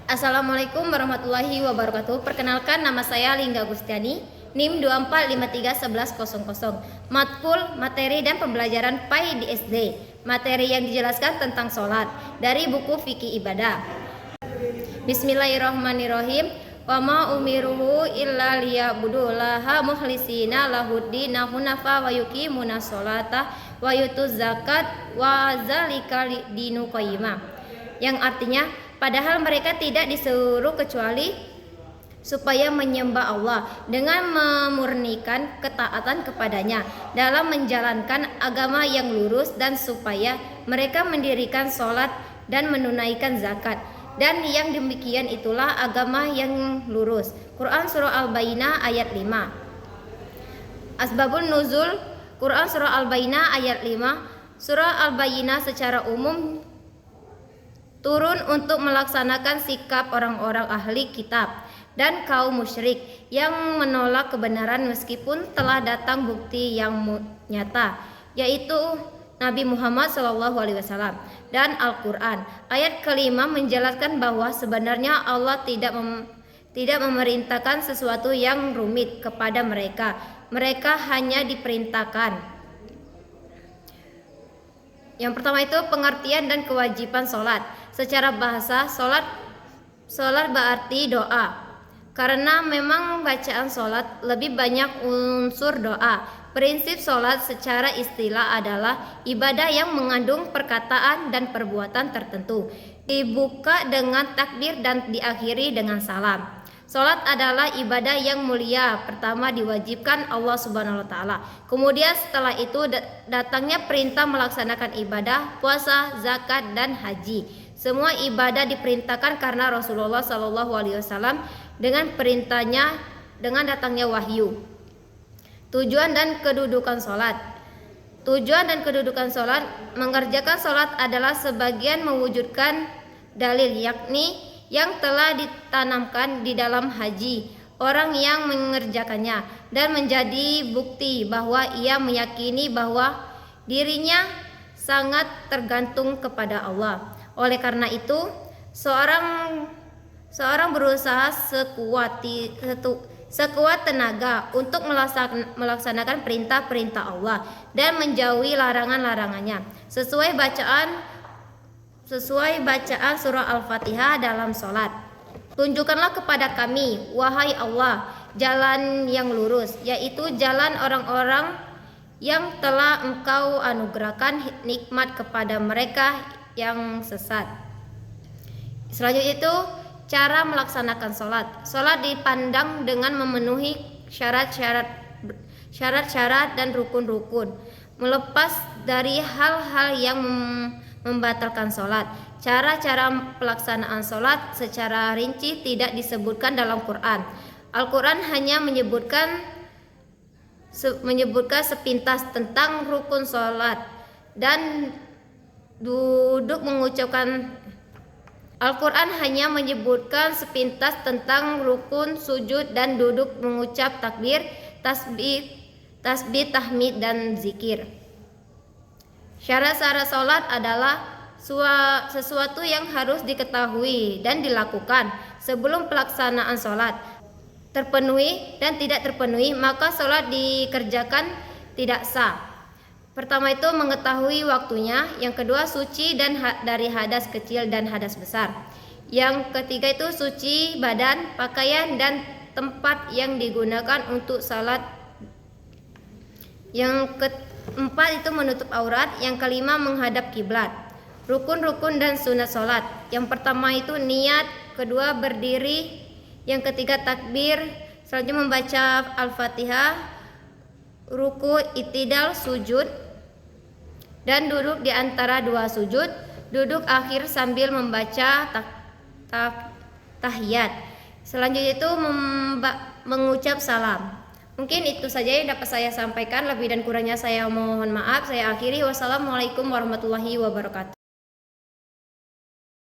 Assalamualaikum warahmatullahi wabarakatuh. Perkenalkan, nama saya Lingga Gustiani, NIM 24531100. Matkul, materi dan pembelajaran PAI di SD. Materi yang dijelaskan tentang sholat dari buku Fikih Ibadah. Bismillahirrahmanirrahim. Wa ma umiruhu illa liya'budullaha mukhlisina lahuddina hunafa wa yuqimuna sholata wa yutuz zakat wa zalika dinu qayyimah. Yang artinya, padahal mereka tidak disuruh kecuali supaya menyembah Allah dengan memurnikan ketaatan kepadanya dalam menjalankan agama yang lurus, dan supaya mereka mendirikan sholat dan menunaikan zakat, dan yang demikian itulah agama yang lurus. Quran Surah Al-Bayyinah ayat 5. Asbabun Nuzul Quran Surah Al-Bayyinah ayat 5. Surah Al-Bayyinah secara umum turun untuk melaksanakan sikap orang-orang ahli kitab dan kaum musyrik yang menolak kebenaran meskipun telah datang bukti yang nyata, yaitu Nabi Muhammad SAW dan Al-Quran. Ayat kelima menjelaskan bahwa sebenarnya Allah tidak memerintahkan sesuatu yang rumit kepada mereka. Mereka hanya diperintahkan. Yang pertama itu pengertian dan kewajiban sholat. Secara bahasa, sholat berarti doa. Karena memang bacaan sholat lebih banyak unsur doa. Prinsip sholat secara istilah adalah ibadah yang mengandung perkataan dan perbuatan tertentu, dibuka dengan takbir dan diakhiri dengan salam. Sholat adalah ibadah yang mulia. Pertama diwajibkan Allah Subhanahu wa Ta'ala. Kemudian setelah itu datangnya perintah melaksanakan ibadah, puasa, zakat, dan haji. Semua ibadah diperintahkan karena Rasulullah SAW dengan perintahnya, dengan datangnya wahyu. Tujuan dan kedudukan sholat. Tujuan dan kedudukan sholat. Mengerjakan sholat adalah sebagian mewujudkan dalil, yakni yang telah ditanamkan di dalam haji orang yang mengerjakannya, dan menjadi bukti bahwa ia meyakini bahwa dirinya sangat tergantung kepada Allah. Oleh karena itu, seorang berusaha sekuat tenaga untuk melaksanakan perintah-perintah Allah dan menjauhi larangan-larangannya sesuai bacaan surah Al-Fatihah dalam sholat. Tunjukkanlah kepada kami, wahai Allah, jalan yang lurus, yaitu jalan orang-orang yang telah Engkau anugerahkan nikmat kepada mereka yang sesat. Selanjutnya itu cara melaksanakan sholat. Sholat dipandang dengan memenuhi syarat-syarat dan rukun-rukun, melepas dari hal-hal yang membatalkan sholat. Cara-cara pelaksanaan sholat secara rinci tidak disebutkan dalam Quran. Al-Quran hanya menyebutkan sepintas tentang rukun sholat dan duduk mengucapkan. Al-Quran hanya menyebutkan sepintas tentang rukun, sujud, dan duduk mengucap takbir, tasbih, tahmid, dan zikir. Syarat-syarat sholat adalah sesuatu yang harus diketahui dan dilakukan sebelum pelaksanaan sholat. Terpenuhi dan tidak terpenuhi, maka sholat dikerjakan tidak sah. Pertama itu mengetahui waktunya, yang kedua suci dan dari hadas kecil dan hadas besar. Yang ketiga itu suci badan, pakaian, dan tempat yang digunakan untuk salat. Yang keempat itu menutup aurat. Yang kelima menghadap kiblat. Rukun-rukun dan sunat salat. Yang pertama itu niat, kedua berdiri, yang ketiga takbir, selanjutnya membaca Al-Fatihah, ruku, itidal, sujud, dan duduk di antara dua sujud, duduk akhir sambil membaca tahiyat. Selanjutnya itu mengucap salam. Mungkin itu saja yang dapat saya sampaikan. Lebih dan kurangnya saya mohon maaf. Saya akhiri. Wassalamualaikum warahmatullahi wabarakatuh.